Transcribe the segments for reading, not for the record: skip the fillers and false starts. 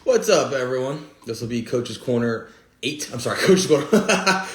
What's up, everyone? This will be Coach's Corner 8. I'm sorry, Coach's Corner.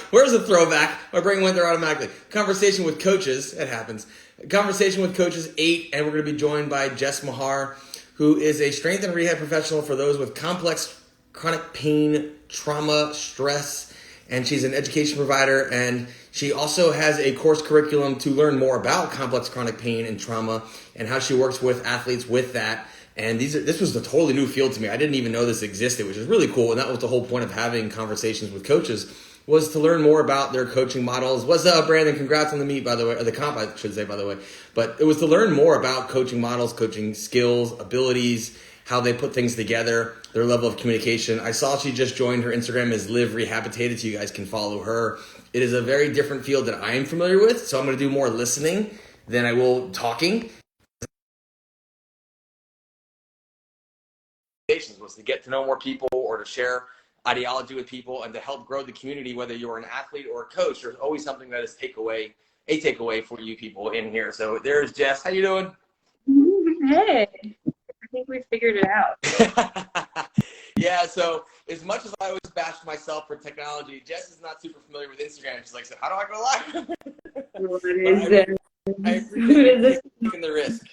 Where's the throwback? My brain went there automatically. Conversation with Coaches. It happens. Conversation with Coaches 8, and we're going to be joined by Jess Mather, who is a strength and rehab professional for those with complex chronic pain, trauma, stress, and she's an education provider, and she also has a course curriculum to learn more about complex chronic pain and trauma and how she works with athletes with that. And this was a totally new field to me. I didn't even know this existed, which is really cool. And that was the whole point of having conversations with coaches, was to learn more about their coaching models. What's up, Brandon? Congrats on the meet, by the way, or the comp, I should say, by the way. But it was to learn more about coaching models, coaching skills, abilities, how they put things together, their level of communication. I saw she just joined. Her Instagram is Live Rehabilitated, so you guys can follow her. It is a very different field that I am familiar with, so I'm going to do more listening than I will talking. Was to get to know more people or to share ideology with people and to help grow the community, whether you're an athlete or a coach. There's always something that is a takeaway for you people in here. So there's Jess. How you doing? Hey, I think we figured it out. Yeah, so as much as I always bash myself for technology, Jess is not super familiar with Instagram. She's like, so how do I go live? What is it? I appreciate taking the risk.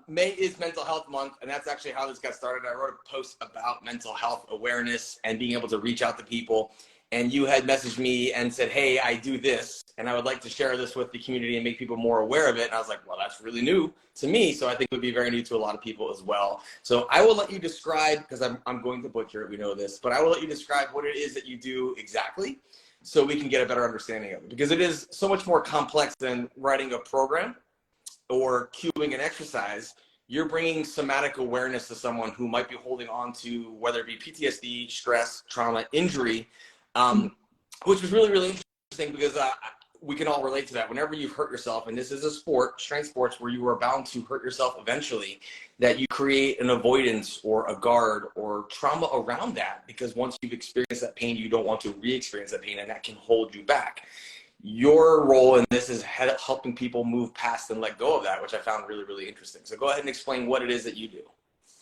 May is Mental Health Month, and that's actually how this got started. I wrote a post about mental health awareness and being able to reach out to people. And you had messaged me and said, hey, I do this, and I would like to share this with the community and make people more aware of it. And I was like, well, that's really new to me, so I think it would be very new to a lot of people as well. So I will let you describe, because I'm going to butcher it, we know this, but I will let you describe what it is that you do exactly, so we can get a better understanding of it, because it is so much more complex than writing a program or cueing an exercise. You're bringing somatic awareness to someone who might be holding on to, whether it be PTSD, stress, trauma, injury, which is really, really interesting, because we can all relate to that. Whenever you've hurt yourself, and this is a sport, strength sports, where you are bound to hurt yourself eventually, that you create an avoidance or a guard or trauma around that, because once you've experienced that pain, you don't want to re-experience that pain, and that can hold you back. Your role in this is helping people move past and let go of that, which I found really, really interesting. So go ahead and explain what it is that you do.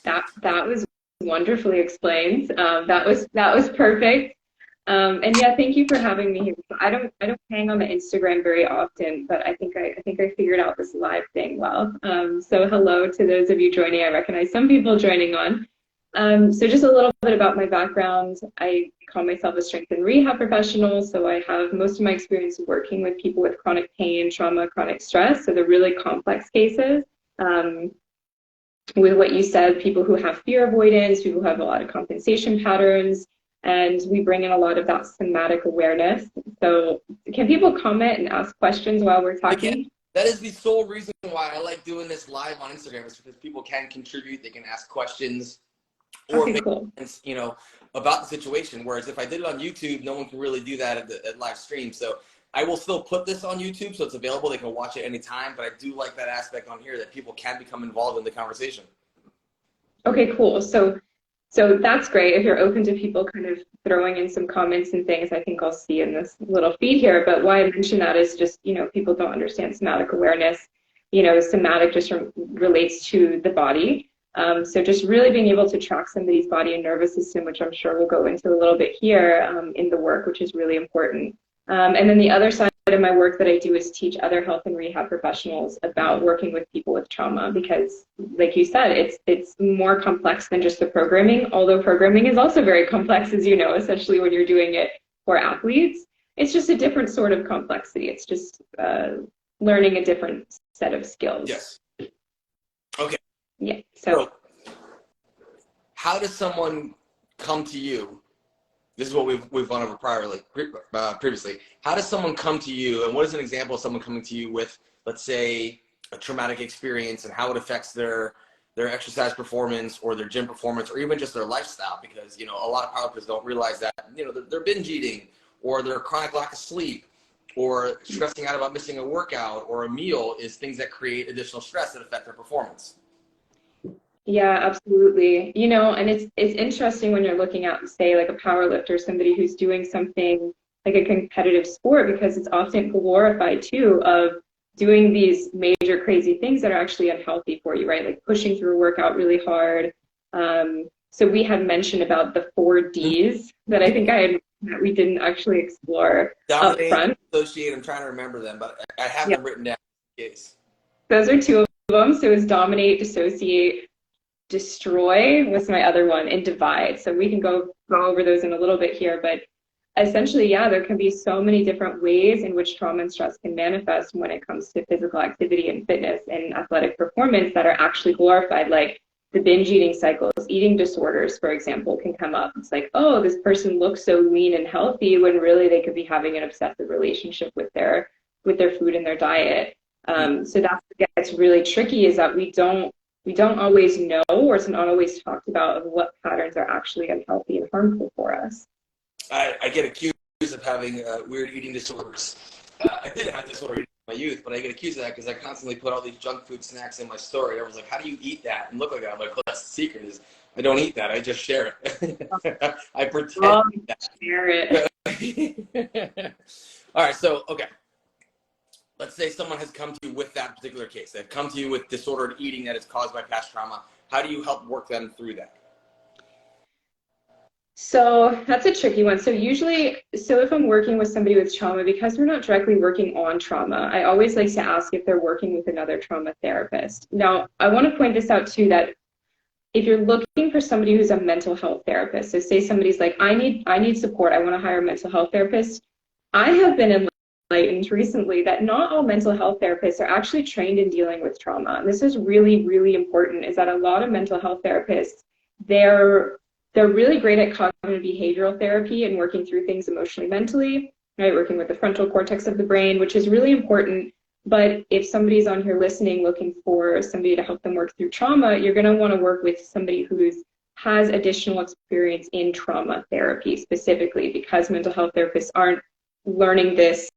That was wonderfully explained. That was perfect. And yeah, thank you for having me here. I don't hang on the Instagram very often, but I think I figured out this live thing well. So hello to those of you joining. I recognize some people joining on. So just a little bit about my background. I call myself a strength and rehab professional. So I have most of my experience working with people with chronic pain, trauma, chronic stress. So the really complex cases. With what you said, people who have fear avoidance, people who have a lot of compensation patterns. And we bring in a lot of that somatic awareness. So can people comment and ask questions while we're talking? That is the sole reason why I like doing this live on Instagram, is because people can contribute, they can ask questions, or make sense, about the situation. Whereas if I did it on YouTube, no one can really do that at live stream. So I will still put this on YouTube, so it's available. They can watch it anytime. But I do like that aspect on here, that people can become involved in the conversation. Okay, cool. So that's great. If you're open to people kind of throwing in some comments and things, I think I'll see in this little feed here. But why I mention that is just, people don't understand somatic awareness. Somatic just relates to the body. So just really being able to track somebody's body and nervous system, which I'm sure we'll go into a little bit here in the work, which is really important. And then the other side of my work that I do is teach other health and rehab professionals about working with people with trauma, because like you said, it's more complex than just the programming, although programming is also very complex, as you know, especially when you're doing it for athletes. It's just a different sort of complexity. It's just learning a different set of skills. Yes. Okay. Yeah. So how does someone come to you? This is what we've gone over previously. How does someone come to you, and what is an example of someone coming to you with, let's say, a traumatic experience, and how it affects their exercise performance or their gym performance, or even just their lifestyle? Because a lot of powerlifters don't realize that they're binge eating, or their chronic lack of sleep, or stressing out about missing a workout or a meal is things that create additional stress that affect their performance. Yeah, absolutely. And it's interesting when you're looking at, say, like a power lifter, somebody who's doing something like a competitive sport, because it's often glorified too, of doing these major crazy things that are actually unhealthy for you, right? Like pushing through a workout really hard, So we had mentioned about the 4Ds that I think that we didn't actually explore up front. Dissociate, I'm trying to remember them, but I have them written down in case. Those are two of them. So it's dominate, dissociate, destroy was my other one, and divide. So we can go over those in a little bit here, but essentially, yeah, there can be so many different ways in which trauma and stress can manifest when it comes to physical activity and fitness and athletic performance that are actually glorified, like the binge eating cycles. Eating disorders, for example, can come up. It's like, oh, this person looks so lean and healthy, when really they could be having an obsessive relationship with their food and their diet. So that's what gets really tricky, is that we don't always know, or it's not always talked about, of what patterns are actually unhealthy and harmful for us. I get accused of having weird eating disorders. I did have disorder in my youth, but I get accused of that because I constantly put all these junk food snacks in my story. Everyone's like, how do you eat that and look like that? I'm like, well, that's the secret, is I don't eat that. I just share it. I pretend that. Share it. All right, so, okay. Let's say someone has come to you with that particular case. They've come to you with disordered eating that is caused by past trauma. How do you help work them through that? So that's a tricky one. So if I'm working with somebody with trauma, because we're not directly working on trauma, I always like to ask if they're working with another trauma therapist. Now, I want to point this out too, that if you're looking for somebody who's a mental health therapist, so say somebody's like, I need support, I want to hire a mental health therapist. I have been enlightened recently that not all mental health therapists are actually trained in dealing with trauma. And this is really, really important, is that a lot of mental health therapists, they're really great at cognitive behavioral therapy and working through things emotionally, mentally, right? Working with the frontal cortex of the brain, which is really important. But if somebody's on here listening, looking for somebody to help them work through trauma, you're going to want to work with somebody who has additional experience in trauma therapy specifically, because mental health therapists aren't learning this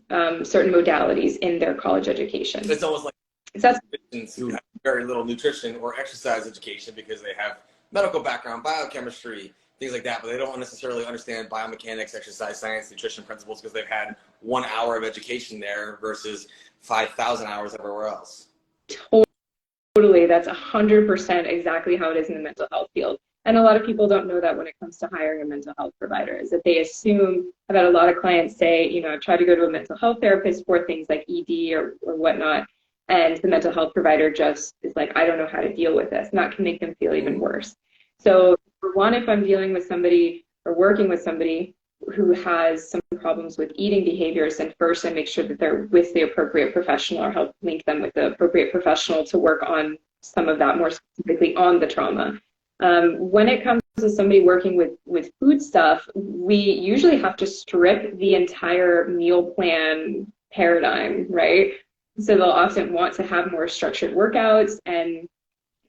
certain modalities in their college education. It's almost like physicians who have very little nutrition or exercise education because they have medical background, biochemistry, things like that, but they don't necessarily understand biomechanics, exercise science, nutrition principles, because they've had 1 hour of education there versus 5,000 hours everywhere else. Totally, that's 100% exactly how it is in the mental health field. And a lot of people don't know that when it comes to hiring a mental health provider, is that they assume. I've had a lot of clients say, I try to go to a mental health therapist for things like ED or whatnot, and the mental health provider just is like, I don't know how to deal with this. And that can make them feel even worse. So for one, if I'm dealing with somebody or working with somebody who has some problems with eating behaviors, then first I make sure that they're with the appropriate professional, or help link them with the appropriate professional to work on some of that, more specifically on the trauma. When it comes to somebody working with food stuff, we usually have to strip the entire meal plan paradigm, right? So they'll often want to have more structured workouts, and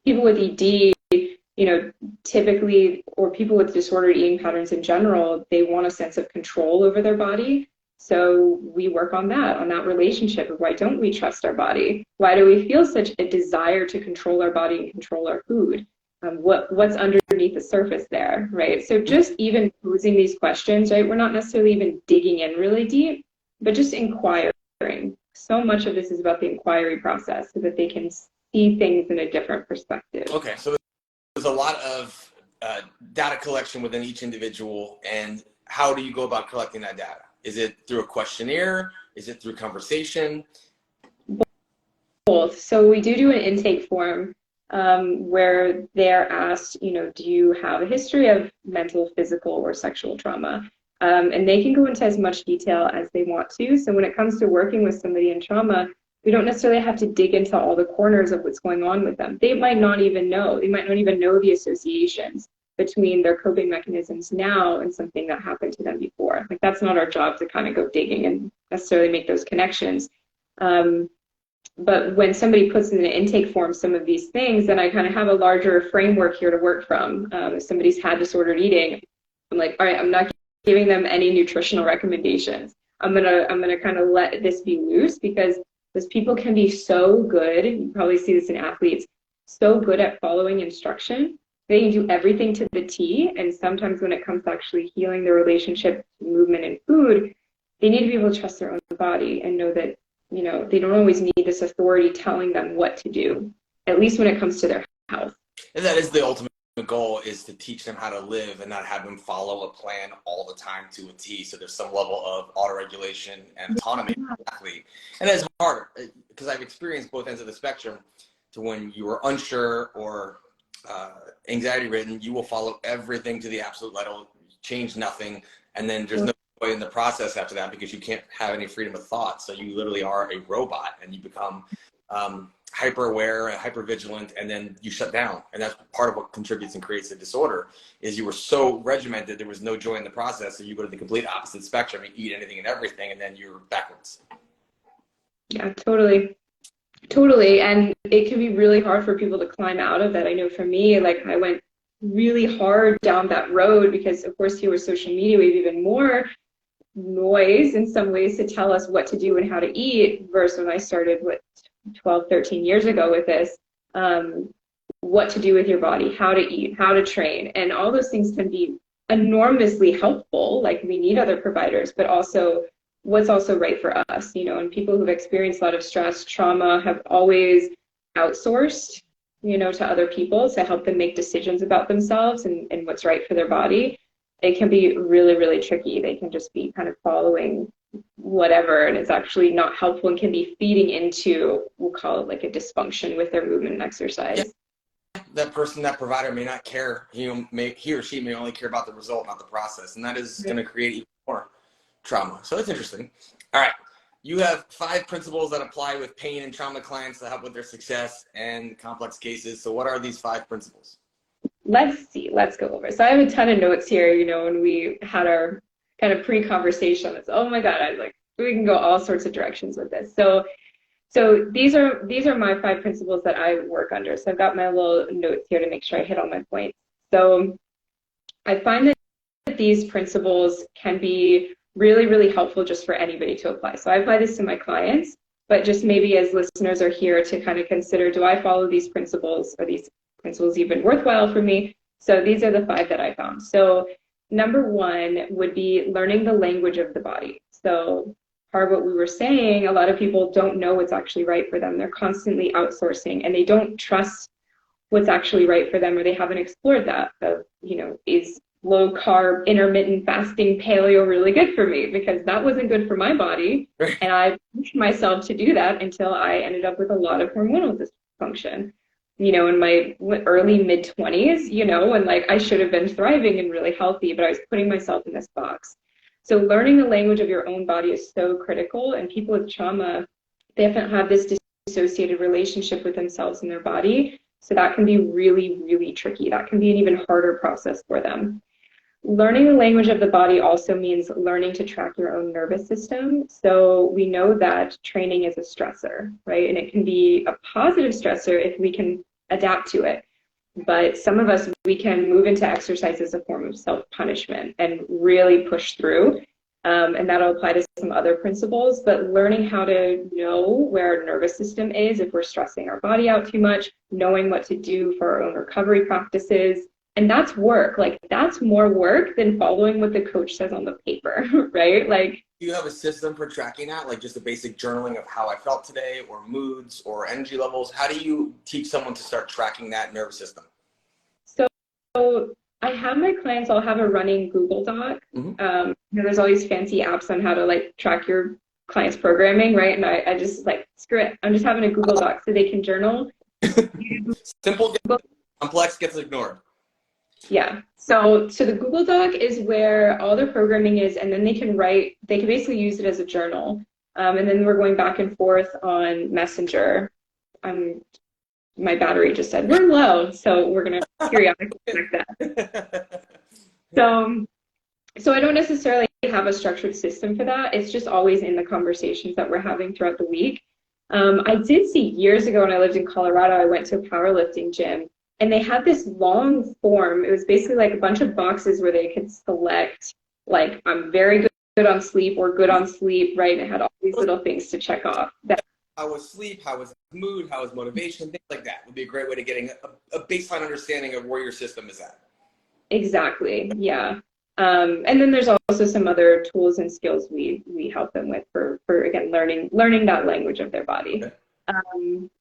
people with ED, typically, or people with disordered eating patterns in general, they want a sense of control over their body. So we work on that relationship of, why don't we trust our body? Why do we feel such a desire to control our body and control our food? What's underneath the surface there, right? So just even posing these questions, right? We're not necessarily even digging in really deep, but just inquiring. So much of this is about the inquiry process, so that they can see things in a different perspective. Okay, so there's a lot of data collection within each individual, and how do you go about collecting that data? Is it through a questionnaire? Is it through conversation? Both. So we do an intake form where they're asked, do you have a history of mental, physical, or sexual trauma? And they can go into as much detail as they want to. So when it comes to working with somebody in trauma, we don't necessarily have to dig into all the corners of what's going on with them. They might not even know. They might not even know the associations between their coping mechanisms now and something that happened to them before. Like, that's not our job to kind of go digging and necessarily make those connections. But when somebody puts in an intake form some of these things, then I kind of have a larger framework here to work from. If somebody's had disordered eating, I'm like, all right, I'm not giving them any nutritional recommendations. I'm gonna kind of let this be loose, because those people can be so good. You probably see this in athletes, so good at following instruction. They can do everything to the T, and sometimes when it comes to actually healing their relationship to movement and food, they need to be able to trust their own body and know that, they don't always need this authority telling them what to do, at least when it comes to their health. And that is the ultimate goal is to teach them how to live and not have them follow a plan all the time to a T. So there's some level of autoregulation and autonomy for the athlete. And it's hard because I've experienced both ends of the spectrum, to when you are unsure or anxiety ridden, you will follow everything to the absolute letter, change nothing. And then there's no joy in the process after that, because you can't have any freedom of thought. So you literally are a robot, and you become hyper aware and hyper vigilant, and then you shut down. And that's part of what contributes and creates the disorder, is you were so regimented, there was no joy in the process. So you go to the complete opposite spectrum, you eat anything and everything, and then you're backwards. Yeah, totally. And it can be really hard for people to climb out of that. I know for me, like, I went really hard down that road because, of course, here with social media, we have even more noise in some ways to tell us what to do and how to eat, versus when I started 12, 13 years ago with this, what to do with your body, how to eat, how to train. And all those things can be enormously helpful. Like, we need other providers, but also what's also right for us, and people who've experienced a lot of stress, trauma, have always outsourced, to other people to help them make decisions about themselves and what's right for their body. It can be really, really tricky. They can just be kind of following whatever, and it's actually not helpful and can be feeding into, we'll call it like a dysfunction with their movement and exercise. Yeah. That person, that provider may not care. He or she may only care about the result, not the process. And that is going to create even more trauma. So it's interesting. All right. You have 5 principles that apply with pain and trauma clients to help with their success and complex cases. So what are these 5 principles? Let's go over. So I have a ton of notes here, when we had our kind of pre-conversation. It's, oh my God, we can go all sorts of directions with this. So these are my 5 principles that I work under. So I've got my little notes here to make sure I hit all my points. So I find that these principles can be really, really helpful just for anybody to apply. So I apply this to my clients, but just maybe as listeners are here to kind of consider, do I follow these principles? Are these principles even worthwhile for me? So these are the 5 that I found. So number 1 would be learning the language of the body. So part of what we were saying, a lot of people don't know what's actually right for them. They're constantly outsourcing, and they don't trust what's actually right for them, or they haven't explored that of, is low carb, intermittent fasting, paleo really good for me? Because that wasn't good for my body. And I pushed myself to do that until I ended up with a lot of hormonal dysfunction, in my early mid-20s, and I should have been thriving and really healthy, but I was putting myself in this box. So learning the language of your own body is so critical. And people with trauma, they often have this dissociated relationship with themselves and their body. So that can be really, really tricky. That can be an even harder process for them. Learning the language of the body also means learning to track your own nervous system. So we know that training is a stressor, right? And it can be a positive stressor if we can adapt to it. But some of us, we can move into exercise as a form of self-punishment and really push through. And that'll apply to some other principles. But learning how to know where our nervous system is if we're stressing our body out too much, knowing what to do for our own recovery practices. And that's work. That's more work than following what the coach says on the paper, right? Do you have a system for tracking that? Just a basic journaling of how I felt today, or moods, or energy levels? How do you teach someone to start tracking that nervous system? So I have my clients all have a running Google Doc. Mm-hmm. There's all these fancy apps on how to track your clients' programming, right? And I just screw it. I'm just having a Google Doc so they can journal. Simple, complex gets ignored. Yeah. So the Google Doc is where all their programming is, and then they can basically use it as a journal. And then we're going back and forth on Messenger. My battery just said we're low, so we're going to periodically check that. So I don't necessarily have a structured system for that. It's just always in the conversations that we're having throughout the week. I did see years ago when I lived in Colorado, I went to a powerlifting gym, and they had this long form. It was basically a bunch of boxes where they could select, I'm very good on sleep or good on sleep, right? And it had all these little things to check off. How was sleep? How was mood? How was motivation? Things like that would be a great way to getting a baseline understanding of where your system is at. Exactly, yeah. And then there's also some other tools and skills we help them with for again, learning that language of their body. Okay.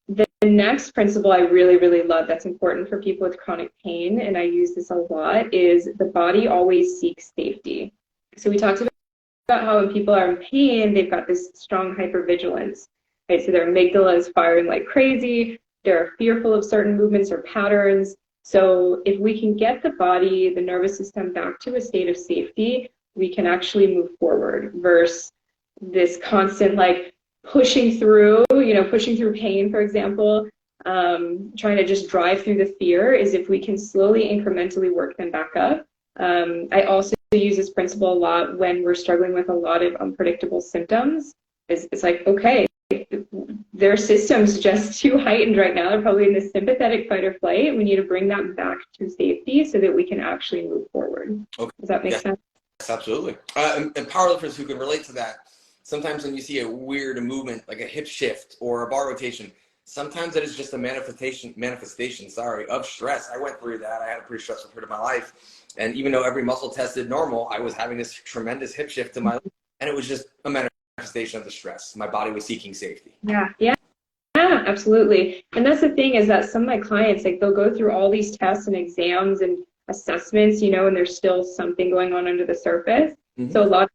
The next principle I really, really love that's important for people with chronic pain, and I use this a lot, is the body always seeks safety. So we talked about how when people are in pain, they've got this strong hypervigilance, right? So their amygdala is firing like crazy. They're fearful of certain movements or patterns. So if we can get the body, the nervous system back to a state of safety, we can actually move forward versus this constant like pushing through pain, for example, trying to just drive through the fear. Is if we can slowly, incrementally work them back up. I also use this principle a lot when we're struggling with a lot of unpredictable symptoms. It's like, okay, their system's just too heightened right now. They're probably in this sympathetic fight or flight. We need to bring that back to safety so that we can actually move forward. Okay. Does that make sense? Yes, absolutely. And powerlifters who can relate to that, sometimes when you see a weird movement, like a hip shift or a bar rotation, sometimes it is just a manifestation of stress. I went through that. I had a pretty stressful period of my life. And even though every muscle tested normal, I was having this tremendous hip shift to my life. And it was just a manifestation of the stress. My body was seeking safety. Yeah, absolutely. And that's the thing, is that some of my clients, like, they'll go through all these tests and exams and assessments, and there's still something going on under the surface. Mm-hmm. So a lot of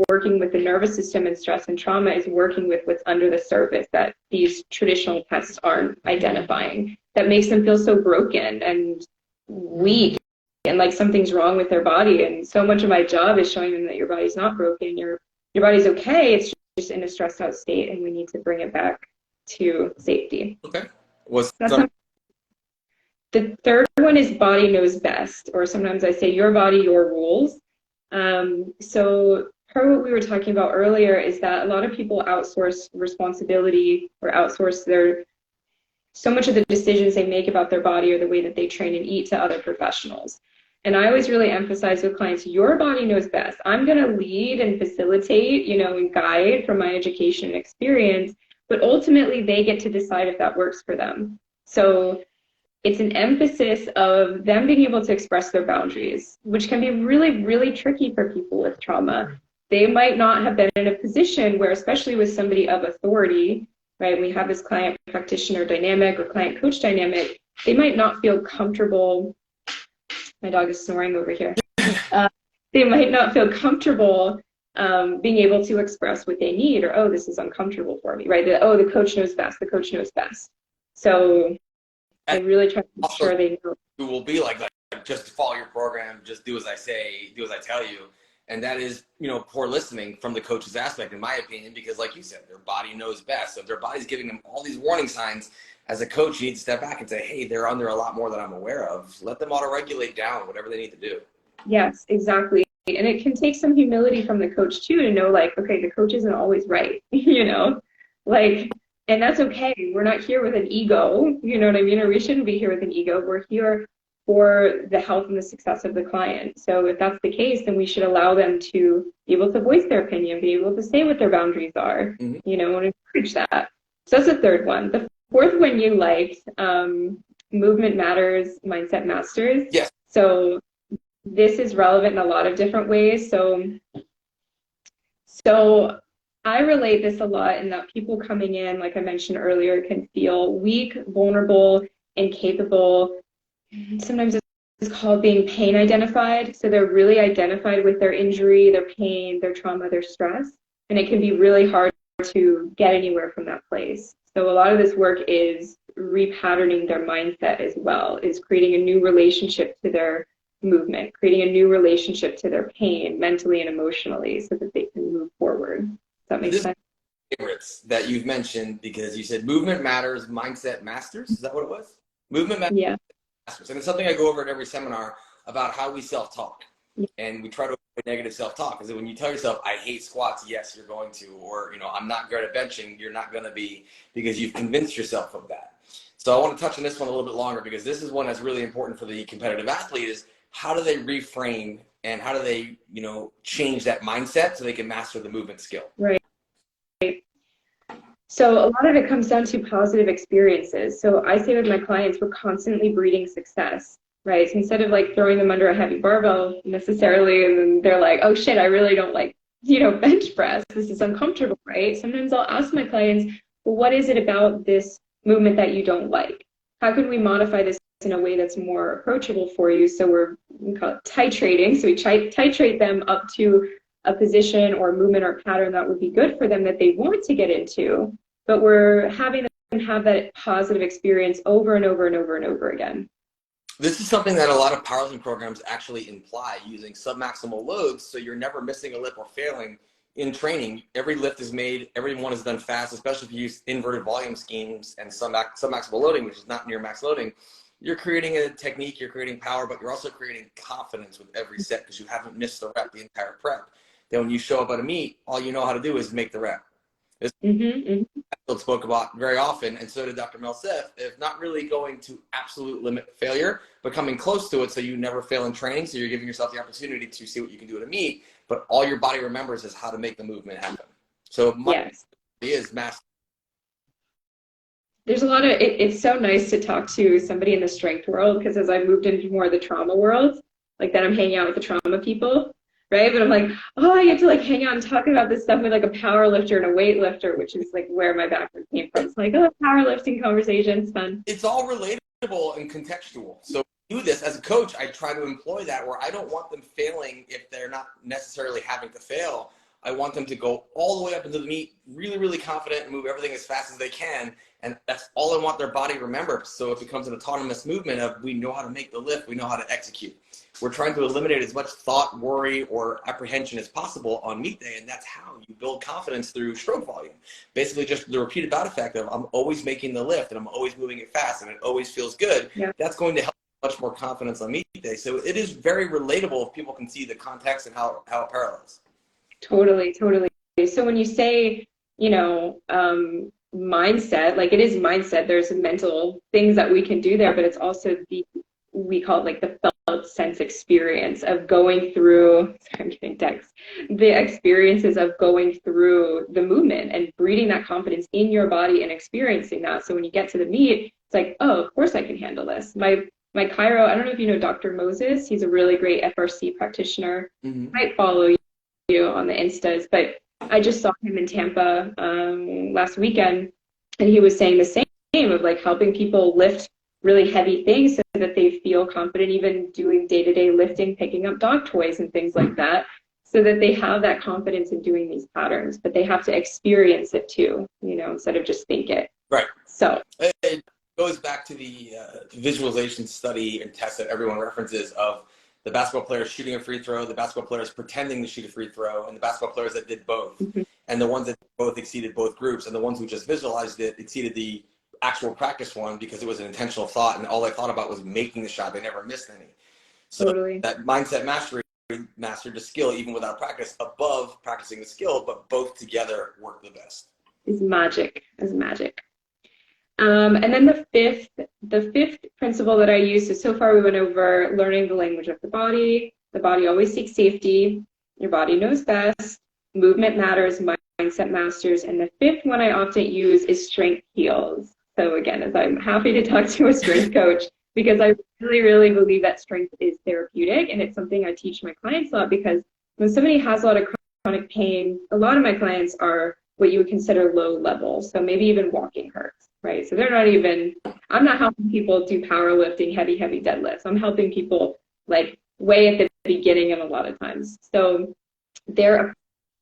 working with the nervous system and stress and trauma is working with what's under the surface that these traditional tests aren't identifying, that makes them feel so broken and weak and like something's wrong with their body. And so much of my job is showing them that your body's not broken, your body's okay, it's just in a stressed out state, and we need to bring it back to safety. Okay. The third one is body knows best, or sometimes I say your body, your rules. So part of what we were talking about earlier is that a lot of people outsource responsibility or outsource so much of the decisions they make about their body or the way that they train and eat to other professionals. And I always really emphasize with clients, your body knows best. I'm going to lead and facilitate, and guide from my education and experience, but ultimately they get to decide if that works for them. So it's an emphasis of them being able to express their boundaries, which can be really, really tricky for people with trauma. They might not have been in a position where, especially with somebody of authority, right? We have this client practitioner dynamic or client coach dynamic. They might not feel comfortable. My dog is snoring over here. They might not feel comfortable being able to express what they need, or, oh, this is uncomfortable for me, right? The coach knows best. The coach knows best. So I really try to make sure they know. It will be like just follow your program, just do as I say, do as I tell you. And that is, poor listening from the coach's aspect, in my opinion, because like you said, their body knows best. So if their body's giving them all these warning signs, as a coach, you need to step back and say, hey, they're under a lot more than I'm aware of. Let them auto-regulate down, whatever they need to do. Yes, exactly. And it can take some humility from the coach too, to know, like, okay, the coach isn't always right, and that's okay. We're not here with an ego, you know what I mean? Or we shouldn't be here with an ego. We're here for the health and the success of the client. So if that's the case, then we should allow them to be able to voice their opinion, be able to say what their boundaries are, and encourage that. So that's the third one. The fourth one you liked, movement matters, mindset masters. Yes. So this is relevant in a lot of different ways. So I relate this a lot in that people coming in, like I mentioned earlier, can feel weak, vulnerable, incapable. Sometimes it's called being pain identified. So they're really identified with their injury, their pain, their trauma, their stress. And it can be really hard to get anywhere from that place. So a lot of this work is repatterning their mindset as well, is creating a new relationship to their movement, creating a new relationship to their pain mentally and emotionally so that they can move forward. Does that make sense? Favorites that you've mentioned, because you said movement matters, mindset masters. Is that what it was? Movement matters. Yeah. Masters. And it's something I go over at every seminar about how we self-talk. And we try to avoid negative self-talk, because when you tell yourself, I hate squats, yes, you're going to, or, I'm not good at benching, you're not going to be, because you've convinced yourself of that. So I want to touch on this one a little bit longer, because this is one that's really important for the competitive athlete, is how do they reframe and how do they, change that mindset so they can master the movement skill? Right. So a lot of it comes down to positive experiences. So I say with my clients, we're constantly breeding success. Right. So instead of like throwing them under a heavy barbell necessarily, and then they're like, oh shit, I really don't like, bench press. This is uncomfortable. Right. Sometimes I'll ask my clients, well, what is it about this movement that you don't like? How can we modify this in a way that's more approachable for you? So we call it titrating. So we titrate them up to a position or movement or pattern that would be good for them that they want to get into, but we're having them have that positive experience over and over and over and over again. This is something that a lot of powerlifting programs actually imply, using submaximal loads, so you're never missing a lift or failing in training. Every lift is made, every one is done fast, especially if you use inverted volume schemes and submaximal loading, which is not near max loading. You're creating a technique, you're creating power, but you're also creating confidence with every set because you haven't missed the rep the entire prep. Then when you show up at a meet, all you know how to do is make the rep. This spoke about very often, and so did Dr. Melsef, if not really going to absolute limit failure, but coming close to it so you never fail in training, so you're giving yourself the opportunity to see what you can do at a meet, but all your body remembers is how to make the movement happen. So yes, it is massive. There's a lot of, it's so nice to talk to somebody in the strength world, because as I moved into more of the trauma world, like then I'm hanging out with the trauma people, right? But I'm like, oh, I get to like hang out and talk about this stuff with like a power lifter and a weightlifter, which is like where my background came from. It's like, oh, powerlifting conversations, fun. It's all relatable and contextual. So do this as a coach, I try to employ that where I don't want them failing if they're not necessarily having to fail. I want them to go all the way up into the meet, really, really confident and move everything as fast as they can. And that's all I want their body to remember. So it becomes an autonomous movement of, we know how to make the lift, we know how to execute. We're trying to eliminate as much thought, worry, or apprehension as possible on meet day. And that's how you build confidence through stroke volume. Basically just the repeated bout effect of, I'm always making the lift and I'm always moving it fast and it always feels good. Yeah. That's going to help much more confidence on meet day. So it is very relatable if people can see the context and how it parallels. Totally, totally. So when you say, mindset, like it is mindset, there's mental things that we can do there, but it's also we call it like the felt sense experience of going through, sorry, I'm getting text, the experiences of going through the movement and breeding that confidence in your body and experiencing that. So when you get to the meet, it's like, oh, of course I can handle this. My chiro, I don't know if you know Dr. Moses, he's a really great FRC practitioner. Might follow you on the Instas, but I just saw him in Tampa last weekend, and he was saying the same of like helping people lift really heavy things so that they feel confident even doing day-to-day lifting, picking up dog toys and things like that, so that they have that confidence in doing these patterns, but they have to experience it too, instead of just think it. Right. So it goes back to the visualization study and test that everyone references of the basketball players shooting a free throw, the basketball players pretending to shoot a free throw, and the basketball players that did both. And the ones that both exceeded both groups, and the ones who just visualized it exceeded the actual practice one because it was an intentional thought, and all they thought about was making the shot. They never missed any. So totally. That mindset mastery mastered the skill even without practice, above practicing the skill, but both together work the best. Is magic. And then the fifth principle that I use, so far we went over learning the language of the body. The body always seeks safety. Your body knows best. Movement matters. Mindset masters. And the fifth one I often use is strength heals. So again, as I'm happy to talk to a strength coach, because I really, really believe that strength is therapeutic. And it's something I teach my clients a lot, because when somebody has a lot of chronic pain, a lot of my clients are what you would consider low level. So maybe even walking hurts, right? So they're not even, I'm not helping people do powerlifting, heavy deadlifts. I'm helping people like way at the beginning of a lot of times. So they're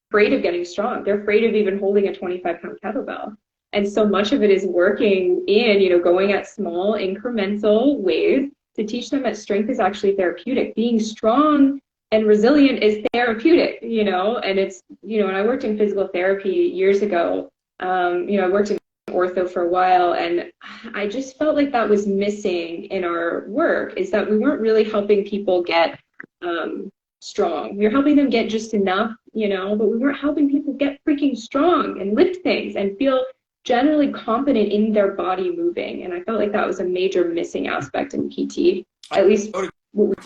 afraid of getting strong. They're afraid of even holding a 25-pound kettlebell. And so much of it is working in, going at small incremental ways to teach them that strength is actually therapeutic. Being strong and resilient is therapeutic, and it's, when I worked in physical therapy years ago, I worked in ortho for a while, and I just felt like that was missing in our work, is that we weren't really helping people get strong. We were helping them get just enough, but we weren't helping people get freaking strong and lift things and feel generally confident in their body moving. And I felt like that was a major missing aspect in PT, at least what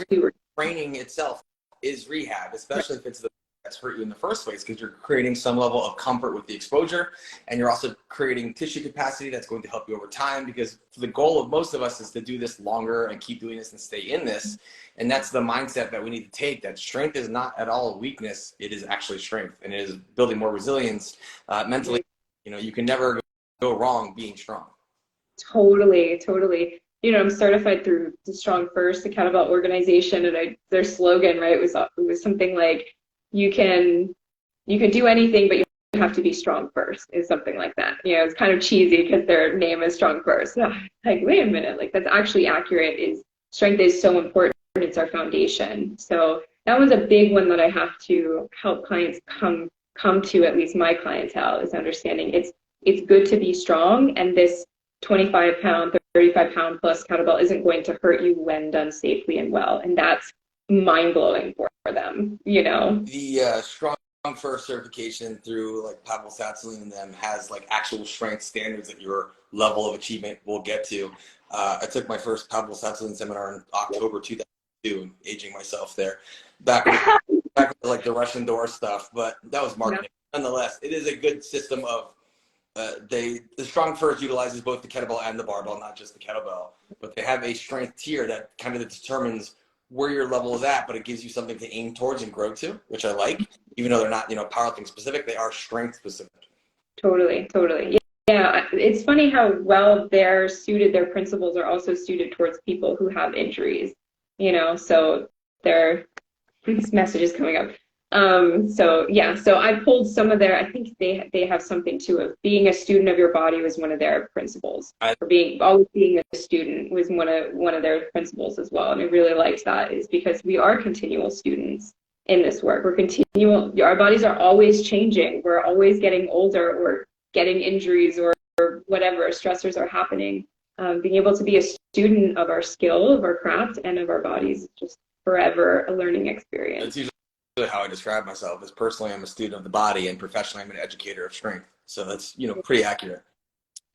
we were. Training itself is rehab, especially if it's that's hurt you in the first place, because you're creating some level of comfort with the exposure, and you're also creating tissue capacity that's going to help you over time, because the goal of most of us is to do this longer and keep doing this and stay in this. And that's the mindset that we need to take, that strength is not at all a weakness. It is actually strength, and it is building more resilience mentally. You can never go wrong being strong. Totally, totally. You know, I'm certified through the Strong First, the kettlebell organization, and their slogan, right, was something like, you can do anything, but you have to be strong first, is something like that. You know, it's kind of cheesy because their name is Strong First. Like, wait a minute, like that's actually accurate. Is strength is so important. It's our foundation. So that was a big one that I have to help clients come to, at least my clientele, is understanding it's good to be strong, and this 25-pound, 35-pound plus kettlebell isn't going to hurt you when done safely and well. And that's mind-blowing for them, you know? The Strong First certification through like Pavel Tsatsouline and them has like actual strength standards that your level of achievement will get to. I took my first Pavel Tsatsouline seminar in October 2002, aging myself there, back with like the Russian door stuff, but that was marketing. Yeah. Nonetheless, it is a good system of the Strong First utilizes both the kettlebell and the barbell, not just the kettlebell, but they have a strength tier that kind of determines where your level is at, but it gives you something to aim towards and grow to, which I like. Even though they're not, you know, powerlifting specific, they are strength specific. Totally. Yeah, it's funny how well they're suited. Their principles are also suited towards people who have injuries, you know, so this message is coming up. So I pulled some of their, I think they have something too of being a student of your body was one of their principles. Or always being a student was one of their principles as well. And I really liked that, is because we are continual students in this work. Our bodies are always changing. We're always getting older or getting injuries or whatever stressors are happening. Being able to be a student of our skill, of our craft, and of our bodies is just forever a learning experience. That's usually how I describe myself. Is personally, I'm a student of the body, and professionally, I'm an educator of strength. So that's, you know, pretty accurate.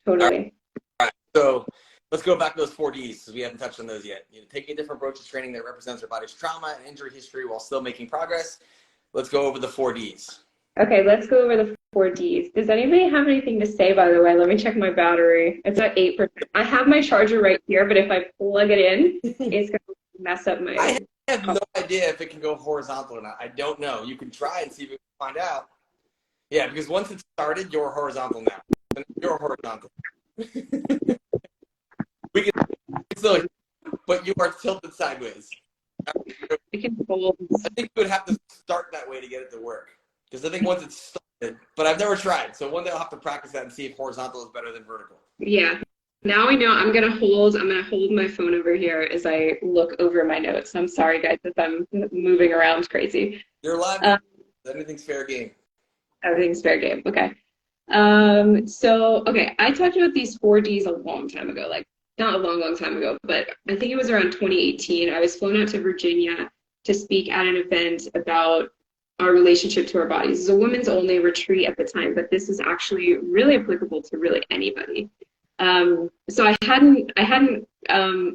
Totally. All right. So let's go back to those 4Ds, because we haven't touched on those yet. You know, taking a different approach to training that represents our body's trauma and injury history while still making progress. Let's go over the 4Ds. Okay, let's go over the 4Ds. Does anybody have anything to say, by the way? Let me check my battery. It's at 8%. I have my charger right here, but if I plug it in, it's going to mess up my... I have no idea if it can go horizontal or not. I don't know. You can try and see if you can find out. Yeah, because once it's started, you're horizontal now. You're horizontal. We can still, but you are tilted sideways. It can fold. I think you would have to start that way to get it to work. Because I think once it's started, but I've never tried. So one day I'll have to practice that and see if horizontal is better than vertical. Yeah. Now I know I'm gonna hold my phone over here as I look over my notes. I'm sorry guys if I'm moving around crazy. You're live. Anything's fair game. Everything's fair game. Okay. Okay, I talked about these 4Ds a long time ago, like not a long time ago, but I think it was around 2018. I was flown out to Virginia to speak at an event about our relationship to our bodies. It's a women's only retreat at the time, but this is actually really applicable to really anybody. So I hadn't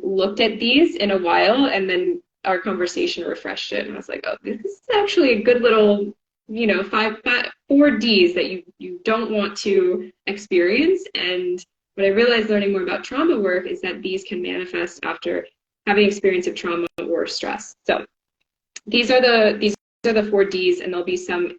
looked at these in a while, and then our conversation refreshed it, and I was like, oh, this is actually a good little, you know, 4 Ds that you don't want to experience. And what I realized learning more about trauma work is that these can manifest after having experience of trauma or stress. So these are the 4 Ds, and there'll be some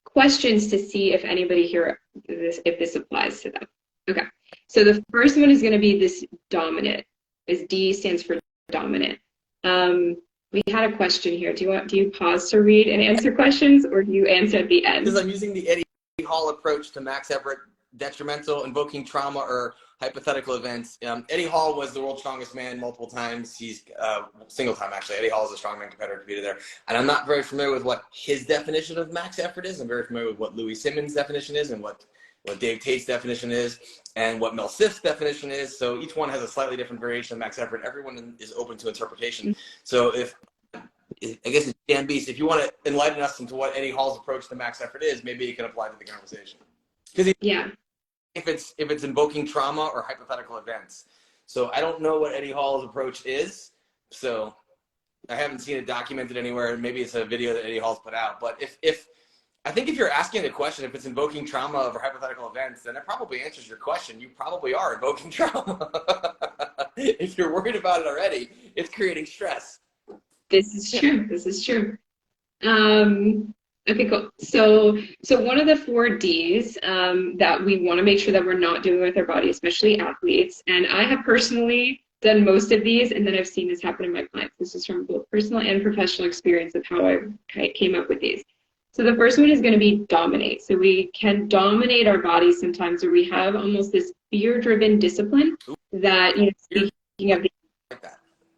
questions to see if anybody here, if this applies to them. Okay, so the first one is going to be this dominant. This D stands for dominant. We had a question here. Do you pause to read and answer questions, or do you answer at the end? Because I'm using the Eddie Hall approach to max effort, detrimental, invoking trauma, or hypothetical events. Eddie Hall was the world's strongest man multiple times. He's single time, actually. Eddie Hall is a strongman competitor competed there. And I'm not very familiar with what his definition of max effort is. I'm very familiar with what Louis Simmons' definition is and what Dave Tate's definition is and what Mel Siff's definition is. So each one has a slightly different variation of max effort. Everyone is open to interpretation. So I guess it's Dan Beast, if you want to enlighten us into what Eddie Hall's approach to max effort is, maybe it can apply to the conversation. Because if it's invoking trauma or hypothetical events. So I don't know what Eddie Hall's approach is. So I haven't seen it documented anywhere. Maybe it's a video that Eddie Hall's put out. But I think if you're asking the question, if it's invoking trauma or hypothetical events, then it probably answers your question. You probably are invoking trauma. If you're worried about it already, it's creating stress. This is true. Okay, cool. So one of the 4 Ds that we want to make sure that we're not doing with our body, especially athletes, and I have personally done most of these, and then I've seen this happen in my clients. This is from both personal and professional experience of how I came up with these. So the first one is going to be dominate. So we can dominate our bodies sometimes, or we have almost this fear-driven discipline that, speaking of the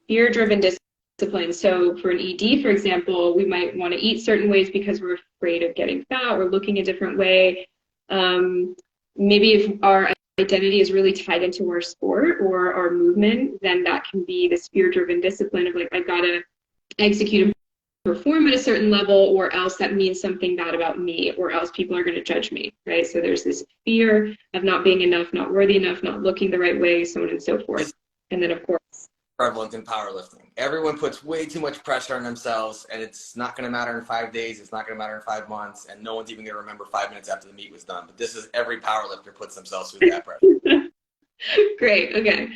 fear-driven discipline. So for an ED, for example, we might want to eat certain ways because we're afraid of getting fat or looking a different way. Maybe if our identity is really tied into our sport or our movement, then that can be this fear-driven discipline of like, I've got to execute and perform at a certain level, or else that means something bad about me, or else people are going to judge me, right? So there's this fear of not being enough, not worthy enough, not looking the right way, so on and so forth. And then, of course, prevalent in powerlifting. Everyone puts way too much pressure on themselves, and it's not going to matter in 5 days. It's not going to matter in 5 months, and no one's even going to remember 5 minutes after the meet was done. But this is every powerlifter puts themselves through that pressure. Great. Okay.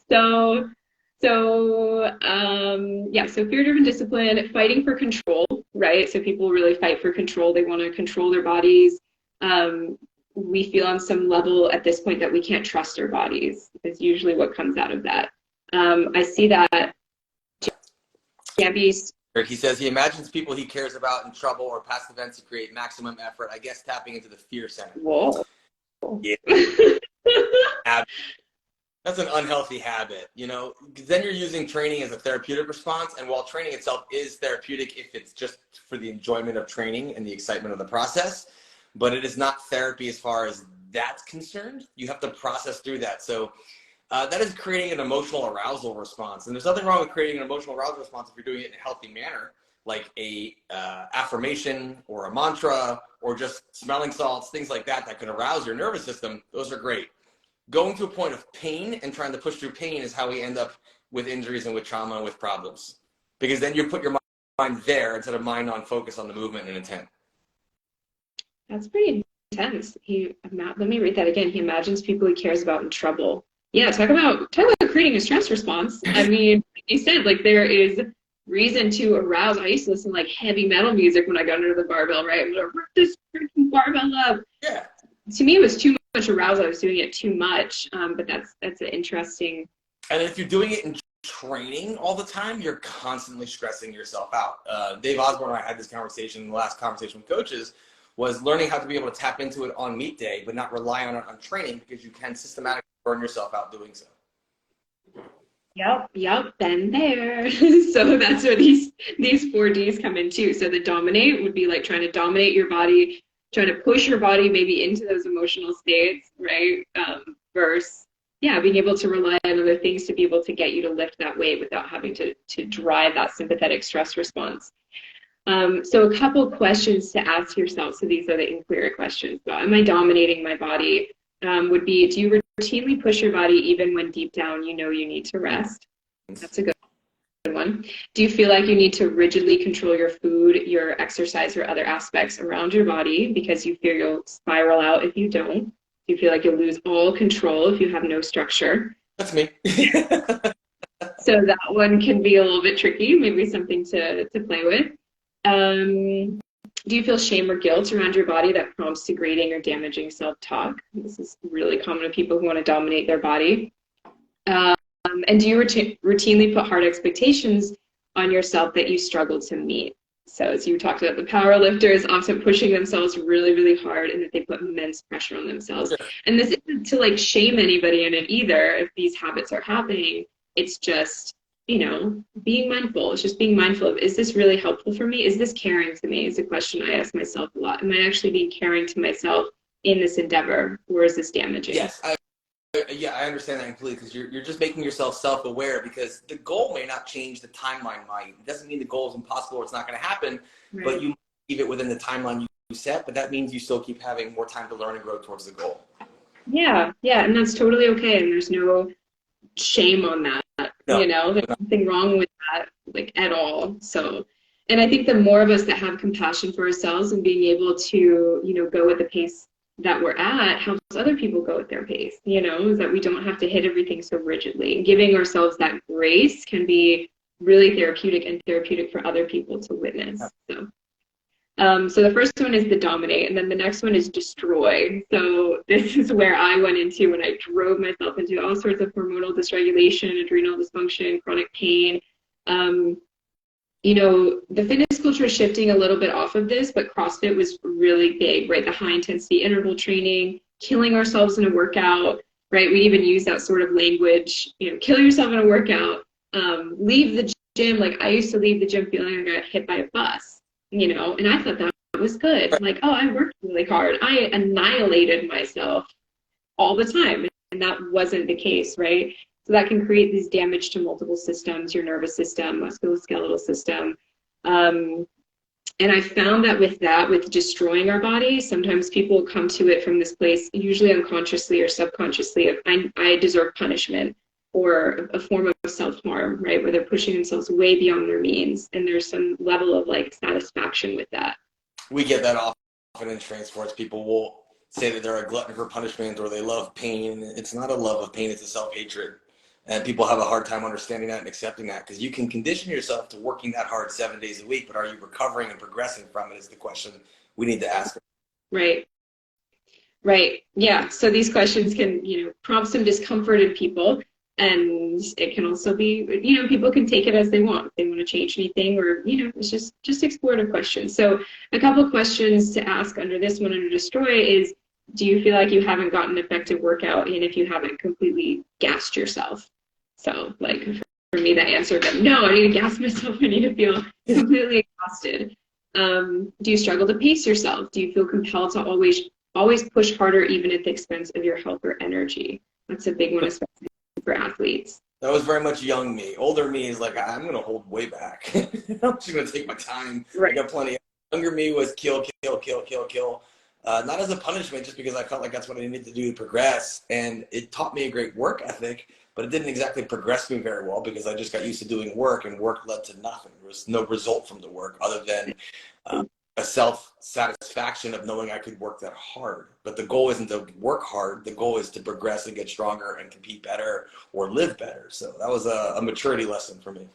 So fear-driven discipline, fighting for control, right? So people really fight for control. They want to control their bodies. We feel on some level at this point that we can't trust our bodies. Is usually what comes out of that. I see that. He says he imagines people he cares about in trouble or past events to create maximum effort. I guess tapping into the fear center. Whoa. Yeah. That's an unhealthy habit, because then you're using training as a therapeutic response. And while training itself is therapeutic if it's just for the enjoyment of training and the excitement of the process, but it is not therapy as far as that's concerned. You have to process through that. So that is creating an emotional arousal response. And there's nothing wrong with creating an emotional arousal response if you're doing it in a healthy manner, like a affirmation or a mantra or just smelling salts, things like that can arouse your nervous system. Those are great. Going to a point of pain and trying to push through pain is how we end up with injuries and with trauma and with problems. Because then you put your mind there instead of mind on focus on the movement and intent. That's pretty intense. Let me read that again. He imagines people he cares about in trouble. Yeah, talk about creating a stress response. I mean, like you said, like there is reason to arouse. I used to listen to like heavy metal music when I got under the barbell, right? I'm gonna rip this freaking barbell up. Yeah. To me, it was too much arousal. I was doing it too much. But that's an interesting. And if you're doing it in training all the time, you're constantly stressing yourself out. Dave Osborne and I had this conversation in the last conversation with coaches, was learning how to be able to tap into it on meet day, but not rely on it on training, because you can systematically burn yourself out doing so. Yep, been there. So that's where these 4Ds come in too. So the dominate would be like trying to dominate your body, trying to push your body maybe into those emotional states, right? Versus, being able to rely on other things to be able to get you to lift that weight without having to drive that sympathetic stress response. So a couple questions to ask yourself. So these are the inquiry questions. So am I dominating my body? Would be, do you routinely push your body even when deep down you know you need to rest? That's a good one. Do you feel like you need to rigidly control your food, your exercise, or other aspects around your body because you fear you'll spiral out if you don't? Do you feel like you'll lose all control if you have no structure? That's me. So that one can be a little bit tricky, maybe something to play with. Do you feel shame or guilt around your body that prompts degrading or damaging self-talk? This is really common to people who want to dominate their body. And do you routinely put hard expectations on yourself that you struggle to meet? So as you talked about, the power lifters often pushing themselves really, really hard, and that they put immense pressure on themselves. Sure. And this isn't to like shame anybody in it either. If these habits are happening, it's just, being mindful. It's just being mindful of, is this really helpful for me? Is this caring to me? Is a question I ask myself a lot. Am I actually being caring to myself in this endeavor, or is this damaging? Yes, I understand that completely, because you're just making yourself self-aware, because the goal may not change, the timeline might. It doesn't mean the goal is impossible or it's not going to happen, right. But you keep it within the timeline you set, but that means you still keep having more time to learn and grow towards the goal. Yeah, and that's totally okay, and there's no shame on that. No. There's nothing wrong with that, like, at all. So, and I think the more of us that have compassion for ourselves and being able to, go at the pace that we're at helps other people go at their pace, is that we don't have to hit everything so rigidly. And giving ourselves that grace can be really therapeutic, and therapeutic for other people to witness. So, So the first one is the dominate, and then the next one is destroy. So this is where I went into when I drove myself into all sorts of hormonal dysregulation, adrenal dysfunction, chronic pain. You know, the fitness culture is shifting a little bit off of this, but CrossFit was really big, right? The high intensity interval training, killing ourselves in a workout, right? We even use that sort of language, you know, kill yourself in a workout, leave the gym. Like I used to leave the gym feeling like I got hit by a bus, you know, and I thought that was good. Like, oh, I worked really hard. I annihilated myself all the time. And that wasn't the case, right? So that can create this damage to multiple systems, your nervous system, musculoskeletal system. And I found that with destroying our body, sometimes people come to it from this place, usually unconsciously or subconsciously, of I deserve punishment, or a form of self-harm, right? Where they're pushing themselves way beyond their means. And there's some level of like satisfaction with that. We get that often in training sports. People will say that they're a glutton for punishment or they love pain. It's not a love of pain, it's a self-hatred. And people have a hard time understanding that and accepting that, because you can condition yourself to working that hard 7 days a week, but are you recovering and progressing from it is the question we need to ask. Right. Right. Yeah. So these questions can, you know, prompt some discomfort in people. And it can also be, you know, people can take it as they want. If they want to change anything, or, you know, it's just explorative questions. So a couple questions to ask under this one, under destroy, is, do you feel like you haven't gotten an effective workout, and if you haven't completely gassed yourself? So like for me, the answer would be no, I need to gas myself. I need to feel completely exhausted. Do you struggle to pace yourself? Do you feel compelled to always push harder, even at the expense of your health or energy? That's a big one, especially for athletes. That was very much young me. Older me is like, I'm going to hold way back. I'm just going to take my time. Right. I got plenty. Younger me was kill. Not as a punishment, just because I felt like that's what I needed to do to progress. And it taught me a great work ethic, but it didn't exactly progress me very well, because I just got used to doing work, and work led to nothing. There was no result from the work other than a self-satisfaction of knowing I could work that hard. But the goal isn't to work hard. The goal is to progress and get stronger and compete better or live better. So that was a maturity lesson for me.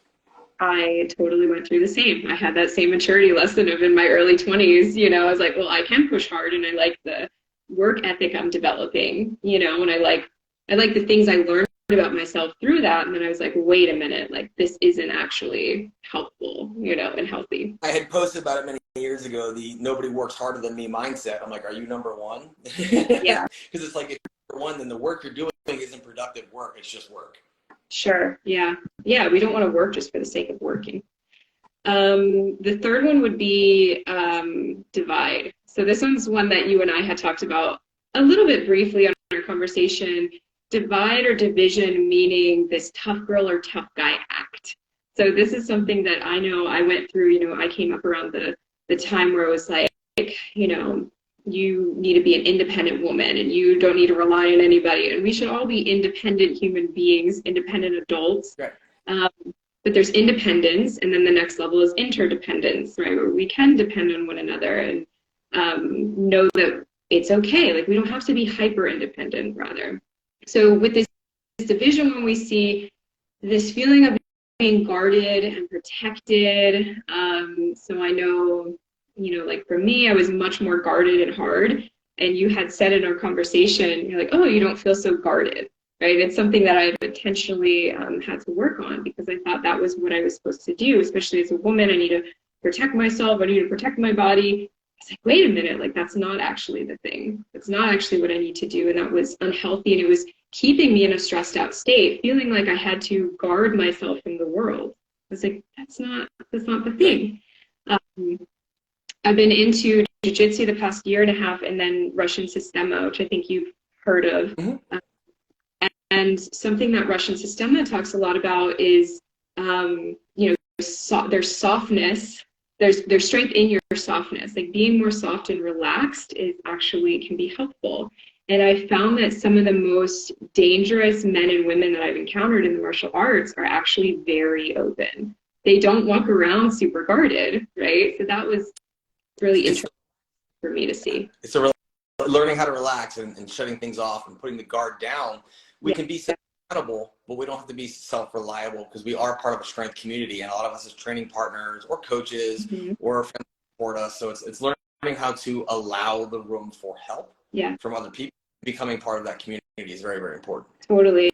I totally went through the same. I had that same maturity lesson of in my early 20s, you know, I was like, well, I can push hard, and I like the work ethic I'm developing, you know, and I like the things I learned about myself through that. And then I was like, wait a minute, like this isn't actually helpful, you know, and healthy. I had posted about it many years ago, the nobody works harder than me mindset. I'm like, are you number one? Yeah. Because it's like, if you're number one, then the work you're doing isn't productive work. It's just work. Sure. Yeah. Yeah. We don't want to work just for the sake of working. The third one would be divide. So this one's one that you and I had talked about a little bit briefly on our conversation. Divide or division, meaning this tough girl or tough guy act. So this is something that I know I went through. You know, I came up around the time where it was like, you know, you need to be an independent woman, and you don't need to rely on anybody, and we should all be independent human beings, independent adults. Right. But there's independence, and then the next level is interdependence, right, where we can depend on one another, and know that it's okay. Like, we don't have to be hyper independent, rather. So with this division, when we see this feeling of being guarded and protected, so I know, you know, like for me, I was much more guarded and hard. And you had said in our conversation, you're like, oh, you don't feel so guarded, right? It's something that I've intentionally had to work on, because I thought that was what I was supposed to do, especially as a woman. I need to protect myself. I need to protect my body. I was like, wait a minute, like that's not actually the thing. That's not actually what I need to do. And that was unhealthy. And it was keeping me in a stressed out state, feeling like I had to guard myself from the world. I was like, that's not the thing. I've been into jiu-jitsu the past year and a half, and then Russian Sistema, which I think you've heard of. Mm-hmm. And something that Russian Sistema talks a lot about is, you know, there's softness, there's strength in your softness. Like, being more soft and relaxed is actually can be helpful. And I found that some of the most dangerous men and women that I've encountered in the martial arts are actually very open. They don't walk around super guarded, right? So that was really interesting for me to see. It's learning how to relax and shutting things off and putting the guard down. We can be accountable, but we don't have to be self-reliable, because we are part of a strength community, and a lot of us as training partners or coaches or support us. So it's learning how to allow the room for help from other people. Becoming part of that community is very, very important. Totally.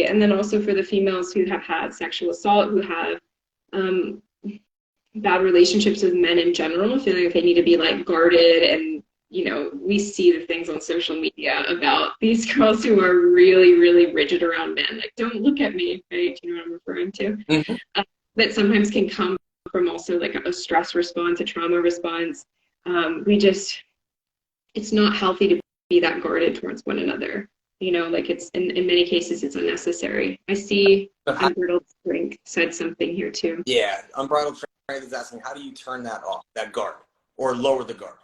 And then also for the females who have had sexual assault, who have bad relationships with men in general, feeling like they need to be like guarded. And, you know, we see the things on social media about these girls who are really, really rigid around men. Like, don't look at me, right? You know what I'm referring to? Mm-hmm. That sometimes can come from also like a stress response, a trauma response. It's not healthy to be that guarded towards one another. You know, like it's in many cases it's unnecessary. I see Unbridled Strength said something here too. Yeah, Unbridled Strength is asking, how do you turn that off, that guard, or lower the guard?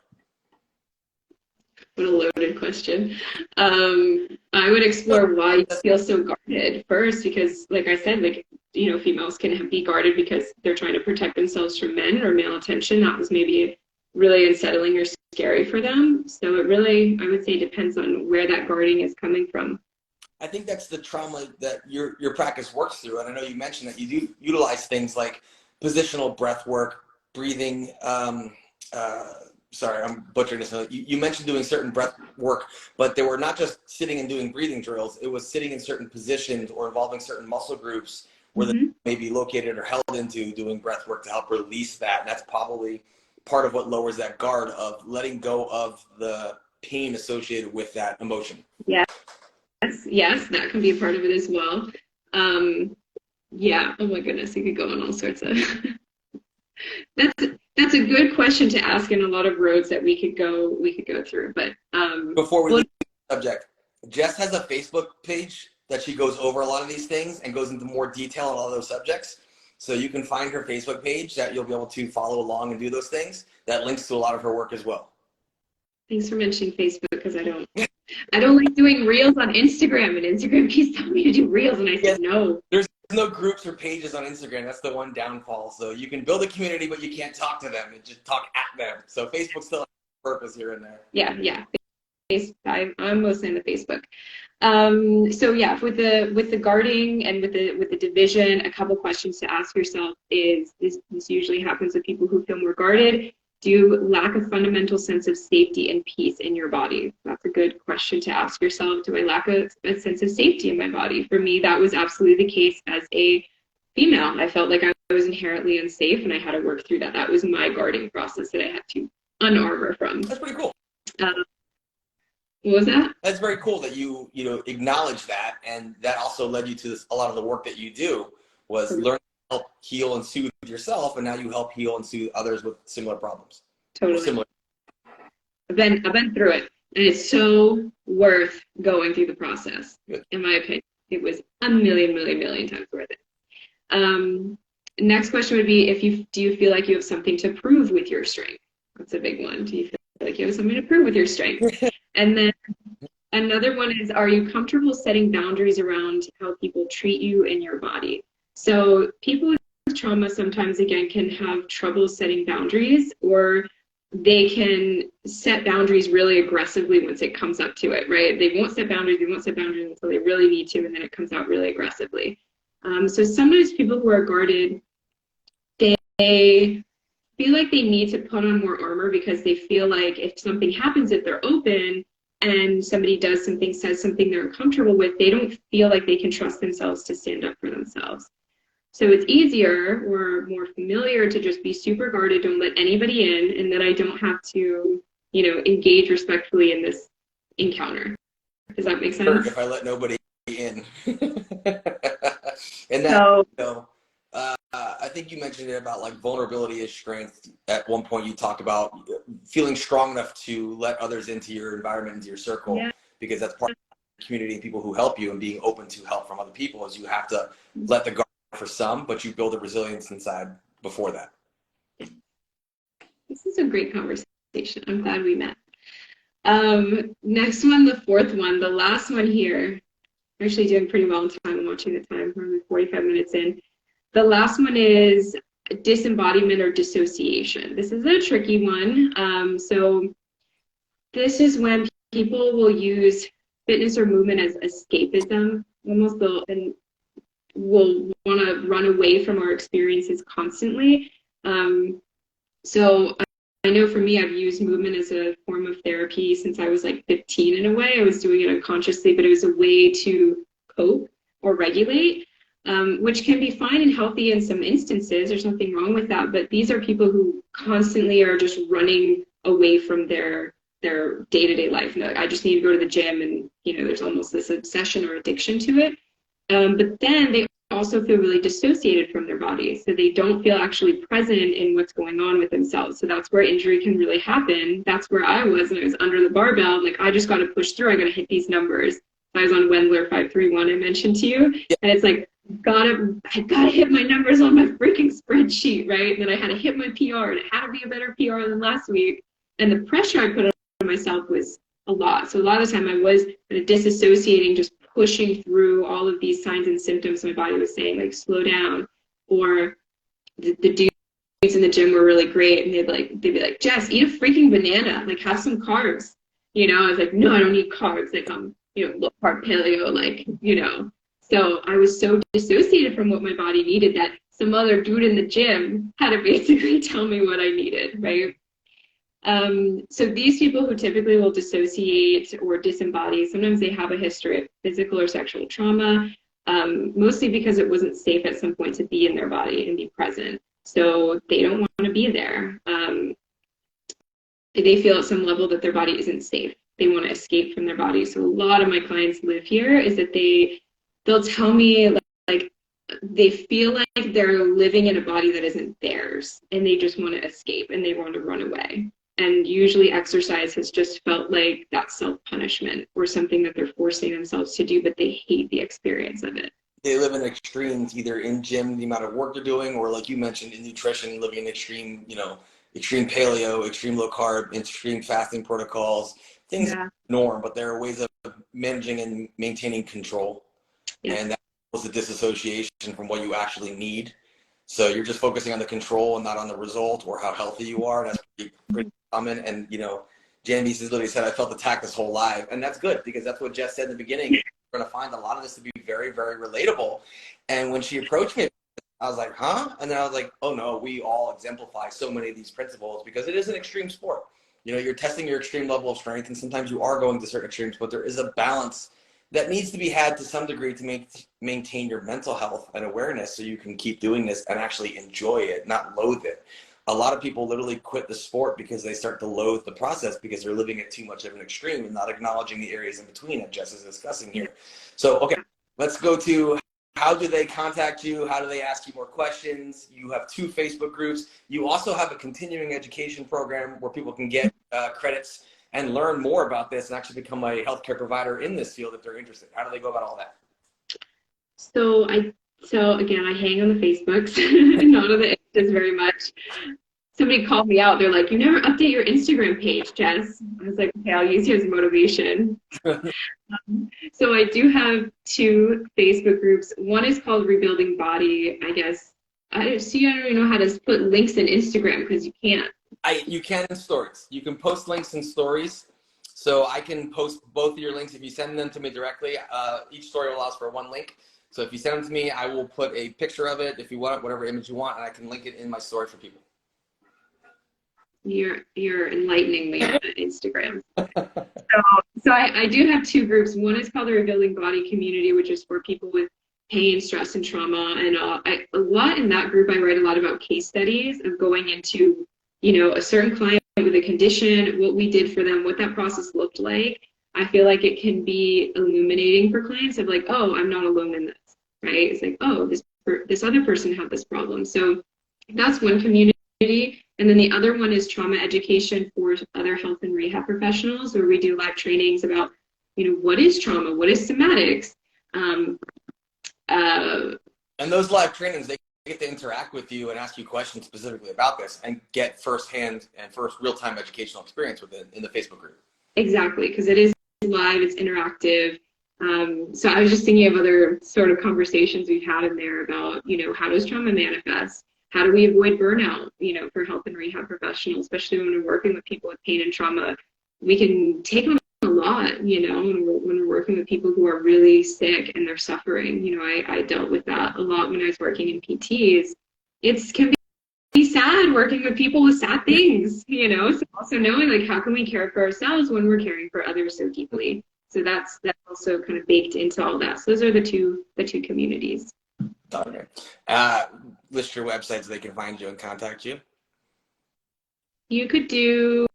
What a loaded question. I would explore why you feel so guarded first, because like I said, like, you know, females can be guarded because they're trying to protect themselves from men or male attention. That was maybe really unsettling or scary for them. So it really, I would say, depends on where that guarding is coming from. I think that's the trauma that your practice works through. And I know you mentioned that you do utilize things like positional breath work, breathing. Sorry, I'm butchering this. You mentioned doing certain breath work, but they were not just sitting and doing breathing drills. It was sitting in certain positions or involving certain muscle groups where they may be located or held into, doing breath work to help release that. And that's probably part of what lowers that guard of letting go of the pain associated with that emotion. Yes, that can be a part of it as well. Yeah, oh my goodness, you could go on all sorts of that's a good question to ask, in a lot of roads that we could go through. But before we leave the subject, Jess has a Facebook page that she goes over a lot of these things and goes into more detail on all those subjects. So you can find her Facebook page that you'll be able to follow along and do those things. That links to a lot of her work as well. Thanks for mentioning Facebook, because I don't like doing reels on Instagram, and Instagram keeps telling me to do reels, and I said no. There's no groups or pages on Instagram. That's the one downfall. So you can build a community, but you can't talk to them and just talk at them. So Facebook still has a purpose here and there. Yeah. I'm mostly into Facebook. So yeah, with the guarding and with the division, a couple questions to ask yourself is this usually happens with people who feel more guarded. Do you lack a fundamental sense of safety and peace in your body? That's a good question to ask yourself. Do I lack a sense of safety in my body? For me, that was absolutely the case as a female. I felt like I was inherently unsafe, and I had to work through that. That was my guarding process that I had to unarmor from. That's pretty cool. What was that? That's very cool that you acknowledge that, and that also led you to a lot of the work that you do was learn to help heal and soothe yourself, and now you help heal and soothe others with similar problems. Totally. I've been through it, and it's so worth going through the process. Good. In my opinion, it was a million times worth it. Next question would be, do you feel like you have something to prove with your strength? That's a big one. Do you feel like you have something to prove with your strength? And then another one is, are you comfortable setting boundaries around how people treat you in your body? So people with trauma sometimes, again, can have trouble setting boundaries, or they can set boundaries really aggressively once it comes up to it, right? They won't set boundaries until they really need to, and then it comes out really aggressively. So sometimes people who are guarded, they feel like they need to put on more armor because they feel like if something happens, if they're open and somebody does something, says something they're uncomfortable with, they don't feel like they can trust themselves to stand up for themselves. So it's easier or more familiar to just be super guarded, don't let anybody in, and then I don't have to, engage respectfully in this encounter. Does that make sense? If I let nobody in. And that, I think you mentioned it about like vulnerability is strength. At one point you talked about feeling strong enough to let others into your environment, into your circle, because that's part of the community and people who help you, and being open to help from other people is you have to let the guard for some, but you build a resilience inside before that. This is a great conversation. I'm glad we met. Next one, the fourth one, the last one here. I'm actually doing pretty well in time. I'm watching the time. We're only 45 minutes in. The last one is disembodiment or dissociation. This is a tricky one. So this is when people will use fitness or movement as escapism. Almost and will want to run away from our experiences constantly. So I know for me, I've used movement as a form of therapy since I was like 15 in a way. I was doing it unconsciously, but it was a way to cope or regulate, which can be fine and healthy in some instances. There's nothing wrong with that. But these are people who constantly are just running away from their day-to-day life. And I just need to go to the gym, and there's almost this obsession or addiction to it. But then they also feel really dissociated from their bodies, so they don't feel actually present in what's going on with themselves. So that's where injury can really happen. That's where I was, and I was under the barbell. Like, I just got to push through. I got to hit these numbers. I was on Wendler 531. I mentioned to you, and it's like I gotta hit my numbers on my freaking spreadsheet, right? And then I had to hit my PR, and it had to be a better PR than last week. And the pressure I put on myself was a lot. So a lot of the time I was kind of disassociating, just pushing through all of these signs and symptoms my body was saying, like, slow down. Or the dudes in the gym were really great, and they'd be like, Jess, eat a freaking banana, like, have some carbs. I was like, no, I don't need carbs. Like, I'm low carb paleo, like, So I was so dissociated from what my body needed that some other dude in the gym had to basically tell me what I needed, right? So these people who typically will dissociate or disembody, sometimes they have a history of physical or sexual trauma, mostly because it wasn't safe at some point to be in their body and be present. So they don't want to be there. They feel at some level that their body isn't safe. They want to escape from their body. So a lot of my clients live here is that they'll tell me, like they feel like they're living in a body that isn't theirs, and they just want to escape and they want to run away. And usually exercise has just felt like that self-punishment or something that they're forcing themselves to do, but they hate the experience of it. They live in extremes, either in gym, the amount of work they're doing, or like you mentioned, in nutrition, living in extreme, extreme paleo, extreme low carb, extreme fasting protocols, things are norm, but there are ways of managing and maintaining control. Yeah. And that was the disassociation from what you actually need. So you're just focusing on the control and not on the result or how healthy you are. That's pretty common. And, Jan B. literally said, I felt attacked this whole life. And that's good, because that's what Jess said in the beginning. You're going to find a lot of this to be very, very relatable. And when she approached me, I was like, huh? And then I was like, oh no, we all exemplify so many of these principles, because it is an extreme sport. You're testing your extreme level of strength, and sometimes you are going to certain extremes, but there is a balance that needs to be had to some degree to maintain your mental health and awareness, so you can keep doing this and actually enjoy it, not loathe it. A lot of people literally quit the sport because they start to loathe the process, because they're living at too much of an extreme and not acknowledging the areas in between that Jess is discussing here. So, okay, let's go to how do they contact you? How do they ask you more questions? You have 2 Facebook groups. You also have a continuing education program where people can get credits and learn more about this and actually become a healthcare provider in this field if they're interested. How do they go about all that? So again, I hang on the Facebooks, not on the Instas very much. Somebody called me out. They're like, you never update your Instagram page, Jess. I was like, okay, I'll use you as motivation. So I do have 2 Facebook groups. One is called Rebuilding Body, I guess. I don't even know how to put links in Instagram, because you can't. You can in stories. You can post links in stories. So I can post both of your links if you send them to me directly. Each story allows for 1 link. So if you send them to me, I will put a picture of it if you want, whatever image you want, and I can link it in my story for people. You're enlightening me on Instagram. So I do have 2 groups. One is called the Rebuilding Body Community, which is for people with pain, stress, and trauma. And a lot in that group, I write a lot about case studies of going into, a certain client with a condition, what we did for them, what that process looked like. I feel like it can be illuminating for clients of like, oh, I'm not alone in this, right? It's like, oh, this other person had this problem. So that's one community. And then the other one is trauma education for other health and rehab professionals, where we do live trainings about, what is trauma? What is somatics? And those live trainings, they get to interact with you and ask you questions specifically about this and get firsthand and real-time educational experience with it in the Facebook group. Exactly, because it is live, it's interactive. So I was just thinking of other sort of conversations we've had in there about, how does trauma manifest? How do we avoid burnout, for health and rehab professionals, especially when we're working with people with pain and trauma? We can take on a lot, when we're working with people who are really sick and they're suffering. I dealt with that a lot when I was working in PTs. It can be sad working with people with sad things, you know, so also knowing like how can we care for ourselves when we're caring for others so deeply. So that's also kind of baked into all that. So those are the two communities. Okay. List your websites so they can find you and contact you. You could do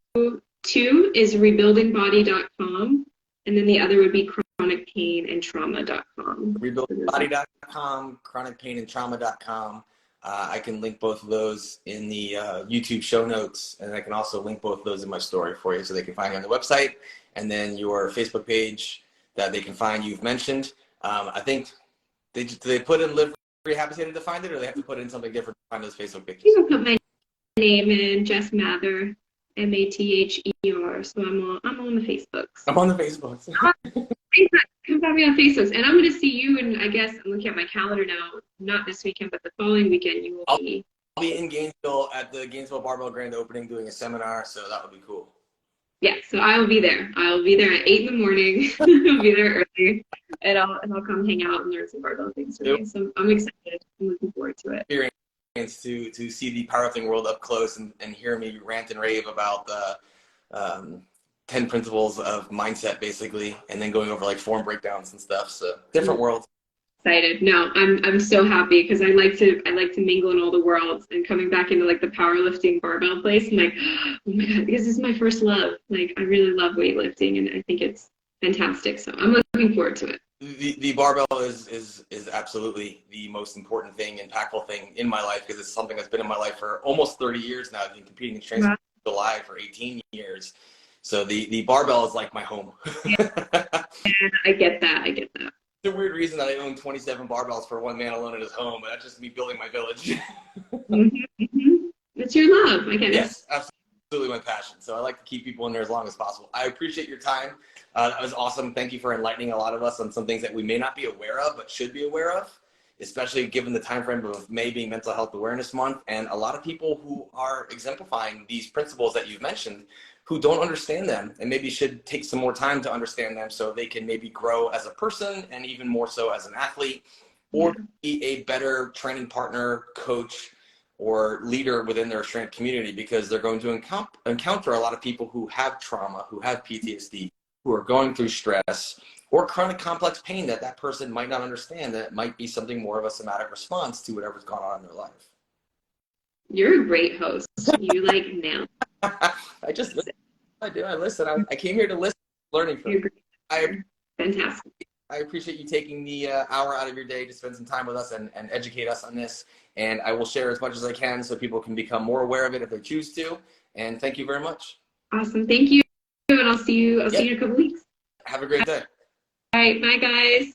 two is rebuildingbody.com, and then the other would be chronicpainandtrauma.com. Rebuildingbody.com, chronicpainandtrauma.com. I can link both of those in the YouTube show notes, and I can also link both of those in my story for you so they can find you on the website, and then your Facebook page that they can find you've mentioned. I think they put in Live Rehabilitated to find it, or they have to put in something different to find those Facebook pages? You can put my name in, Jess Mather, Mather. So I'm on the Facebooks. I'm on the Facebooks. Come find me on Facebook, and I'm going to see you. And I guess I'm looking at my calendar now. Not this weekend, but the following weekend, you will be. I'll be in Gainesville at the Gainesville Barbell Grand Opening doing a seminar, so that would be cool. Yeah, so I will be there. I'll be there at 8 in the morning. I'll be there early, and I'll come hang out and learn some barbell things for me. So I'm excited. I'm looking forward to it. To see the powerlifting world up close and hear me rant and rave about the 10 principles of mindset, basically, and then going over like form breakdowns and stuff. So different world. Excited. No, I'm so happy because I like to mingle in all the worlds, and coming back into like the powerlifting barbell place. I'm like, oh my God, this is my first love. Like I really love weightlifting, and I think it's fantastic. So I'm looking forward to it. The barbell is absolutely the most important thing, impactful thing in my life, because it's something that's been in my life for almost 30 years now. I've been competing in strength and July for 18 years. So the barbell is like my home. Yeah, I get that. It's a weird reason that I own 27 barbells for one man alone in his home, but that's just me building my village. It's your love, I guess. Yes, absolutely my passion. So I like to keep people in there as long as possible. I appreciate your time. That was awesome. Thank you for enlightening a lot of us on some things that we may not be aware of, but should be aware of, especially given the time frame of May being Mental Health Awareness Month, and a lot of people who are exemplifying these principles that you've mentioned who don't understand them and maybe should take some more time to understand them so they can maybe grow as a person and even more so as an athlete, or be a better training partner, coach, or leader within their strength community, because they're going to encounter a lot of people who have trauma, who have PTSD, who are going through stress or chronic complex pain that person might not understand, that it might be something more of a somatic response to whatever's gone on in their life. You're a great host. You like nail. I just listen. I do. I listen. I came here to listen, learning from you. Fantastic. I appreciate you taking the hour out of your day to spend some time with us and educate us on this. And I will share as much as I can so people can become more aware of it if they choose to. And thank you very much. Awesome. Thank you. And I'll see you in a couple weeks. Have a great day. All right. Bye, guys.